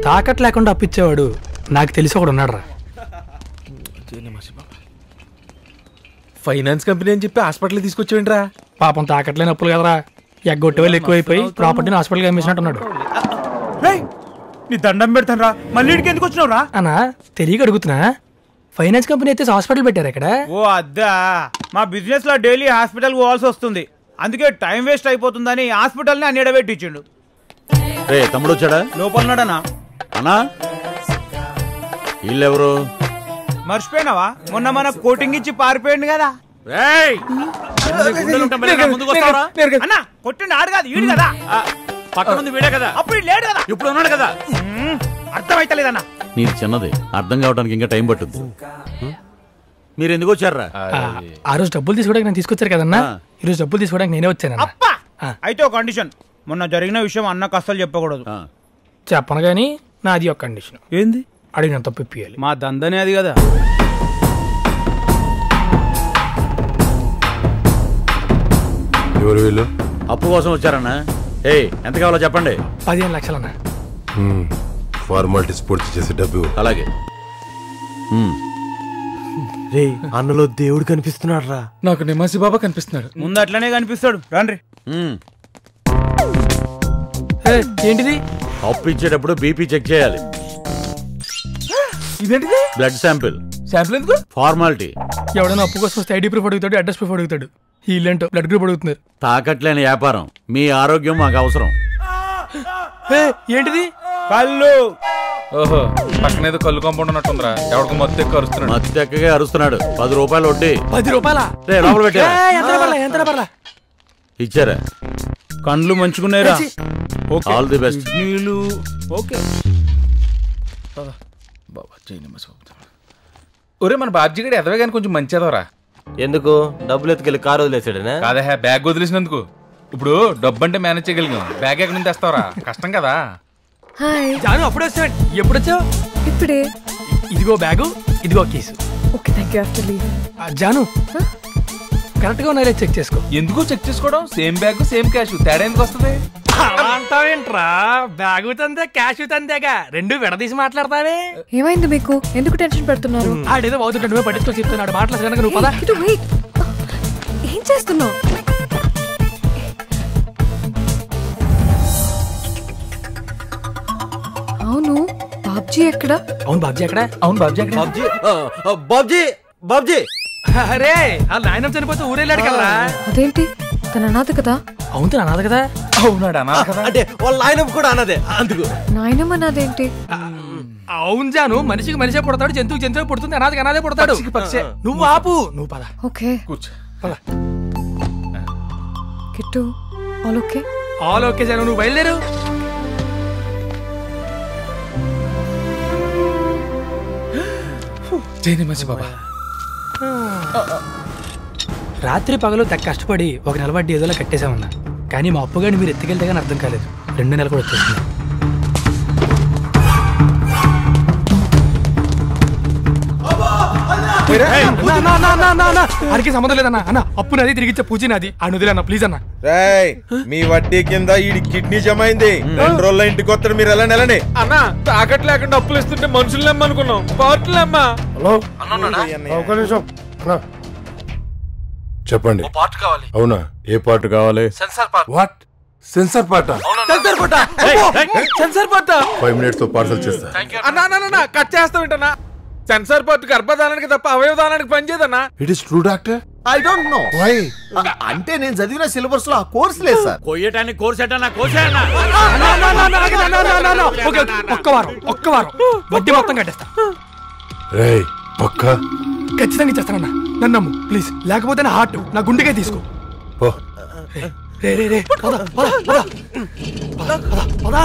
తాకట్ లేకుండా అప్పిచ్చేవాడు నాకు తెలిసి ఒకడు ఉన్నాడు. ఫైనాన్స్ కంపెనీ అని చెప్పి హాస్పిటల్ తీసుకొచ్చేయండిరా. పాపం తాకట్లేని అప్పులు కదరా, ఎగ్గొట్టే వాళ్ళు ఎక్కువైపోయి ప్రాపర్టీని హాస్పిటల్కి అమ్మేసినట్టున్నాడు. నీ దండం పెడతాను రా, మళ్ళీ ఇక్కడికి ఎందుకు వచ్చినావు రా? అన్నా తెలియక అడుగుతున్నా, ఫైనాన్స్ కంపెనీ అయితే హాస్పిటల్ పెట్టారు ఇక్కడ. ఓ అద్దా, మా బిజినెస్ లో డైలీ హాస్పిటల్ పోవాల్సి వస్తుంది, అందుకే టైం వేస్ట్ అయిపోతుందని హాస్పిటల్ ని అన్నిడ పెట్టించిండు. తమ్ముడు వచ్చాడా? లోపలన్నాడనా? అన్నా వీళ్ళెవరు? మర్చిపోయినావా, మొన్న మన కోటింగ్ ఇచ్చి పారిపోయింది కదా. అన్నా కొట్టిండి ఆడు కాదు ఈడు కదా, పక్కనుంది వీడే కదా, అప్పుడు లేడు కదా, ఇప్పుడు ఉన్నాడు కదా. అర్థమైతలేదన్నా. నీది చిన్నది, అర్థం కావడానికి ఇంకా టైం పట్టుద్ది. మీరు ఎందుకు వచ్చారా? ఆ రోజు డబ్బులు తీసుకోవడానికి నేను తీసుకొచ్చారు కదన్నా, ఈ రోజు డబ్బులు తీసుకోవడానికి నేనే వచ్చాను. అయితే ఒక కండిషన్, మొన్న జరిగిన విషయం అన్నకు అస్సలు చెప్పకూడదు. చెప్పను గానీ నాది ఒక కండిషన్. ఏంది? అడిగిన తప్పు ఇప్పియాలి. మా దందనే అది కదా. ఎవరు వీళ్ళు? అప్పు కోసం వచ్చారన్నా. ఎంత కావాలో చెప్పండి. 15 లక్షలన్నా. ఫార్మాలిటీస్ పూర్తి చేసే డబ్బు. అలాగే. రే అన్నలో దేవుడు కనిపిస్తున్నాడు రా. నాకు నిమాసి బాబా కనిపిస్తున్నాడు. ముందు అట్లనే కనిపిస్తాడు, రండి. ఏంటిది? అప్పు ఇచ్చేటప్పుడు బీపీ చెక్ చేయాలి. ఇదేంటిది? Blood sample. శాంపిల్ ఎందుకు? ఫార్మాలిటీ. ఎవడైనా అప్పు కోసం వస్తే ఐడి ప్రూఫ్ అడుగుతాడు, అడ్రస్ ప్రూఫ్ అడుగుతాడు. వీళ్ళేంటో బ్లడ్ గ్రూప్ అడుగుతున్నారు. తాకట్లేని వ్యాపారం, మీ ఆరోగ్యం మాకు అవసరం. ఏంటిది? కళ్ళు. ఓహో, పక్కన ఏదో కళ్ళు కాంపౌండ్ ఉన్నట్టుందిరా. ఎవరికి మత్తు ఎక్కువ అరుస్తున్నాడు. మత్తు ఎక్కగా అరుస్తున్నాడు. 10 రూపాయలు వడ్డీ. 10 రూపాయలా? లోపల పెట్టా. ఇచ్చారా? కండ్లు మంచుకున్నారా? All the best. ఓకే. ఒరే మన బాబ్జీ గడి ఎదవే కానీ కొంచెం మంచిదవరా. ఎందుకు? డబ్బులు ఎత్తుకెళ్ళి కారు వదిలేసాడనా? కాదా, బ్యాగ్ వదిలేసినందుకు. ఇప్పుడు డబ్బు అంటే మేనేజ్ చేయగలిగాం, బ్యాగ్ ఎక్కడి నుంచి తెస్తావరా? కష్టం కదా. జాను అప్పుడు వచ్చాడు. ఎప్పుడు వచ్చావు? ఇప్పుడే. ఇదిగో బ్యాగు, ఇదిగో case. Okay, thank you. After leave. Janu correct గా ఉన్నాయో చెక్ చేసుకో. ఎందుకు చెక్ చేసుకోవడం? సేమ్ బ్యాగ్ సేమ్ క్యాష్, తేడా ఎందుకు వస్తుంది? అంటావేంట్రా? బ్యాగు తందే క్యాష్ తందేగా, రెండు విడదీసి మాట్లాడతావే. ఏమైంది మీకు? ఎందుకు టెన్షన్ పెడుతున్నారు? ఆడేదో అవుతుంటే నువ్వే పట్టించుకో చెప్తున్నాడు. మాట్లాడుతున్నా నువ్వు పద. ఏం చేస్తున్నావు? అవును బాబ్జీ ఎక్కడ? అవును బాబ్జీ ఎక్కడ? అవును బాబ్జీ ఎక్కడ? బాబ్జీ బాబ్జీ. అరే ఆ నాయనం చనిపోతే ఊరెళ్ళాడు కదా. అదేంటి, తన అనాథ కదా? అవును తను అనాథ కదా. అవునాడు అనాథ కదా. అంటే వాళ్ళ నాయనమ్మ కూడా అన్నదే, అందుకు. నాయనమ్మ అనాథేంటి? అవును జాను, మనిషికి మనిషే పుడతాడు, జంతువుకి జంతువు పుడుతుంది, అనాథకి అనాథే పుడతాడు. నువ్వు ఆపు, నువ్వు పద. ఓకే కూర్చో. పద. Kittu all okay? All okay Janu, నువ్వు బయలుదేరు. బాబా. రాత్రి పగలు తెగ కష్టపడి ఒక నెల వడ్డీ ఏదోలా కట్టేశామన్నా, కానీ మా అప్పుగాని మీరు ఎత్తుకెళ్తే కానీ అర్థం కాలేదు. 2 నెలలు కూడా వచ్చేసింది. అరికి సంబంధం లేదన్నా. అన్న అప్పు నాది, తిరిగిచ్చే పూచి నాది. ఆ నుదిలన్నా ప్లీజ్ అన్న. మీ వడ్డీ కింద ఈ కిడ్నీ జమ అయింది. 2 రోజుల ఇంటికి వస్తారు మీరు. ఎలా నెలనే అన్న తాకట్ లేకుండా అప్పులు ఇస్తుంటే మనుషులు అనుకున్నాం, పార్టీలు అమ్మా. చెప్పండి. పార్ట్ కావాలి. అవునా? ఏ పార్ట్ కావాలి? Sensor part. What? Sensor part? Sensor part. Sensor part. 5 minutes తో పార్సల్ చేస్తా. అన్నా కట్ చేస్తావేంటన్నా? సెన్సార్ పార్ట్ గర్భధానానికి తప్ప అవయవదానానికి పనిచేయదన్నా. It is true doctor. I don't know why. అంటే నేను చదివిన సిలబస్ లో ఆ కోర్స్ లేదు సార్. కొయ్యటానికి కోర్స్ ఎట్టన్నా కోసేయన్నా. ఒక్క వారం వడ్డీ మొత్తం కట్టేస్తా. రేయ్ పక్క ఖచ్చితంగా చేస్తానన్నా, నన్ను నమ్ము ప్లీజ్. లేకపోతే నా హార్ట్ నా గుండెకే తీసుకో. పో. రే రే రే పద పద పద పద పద.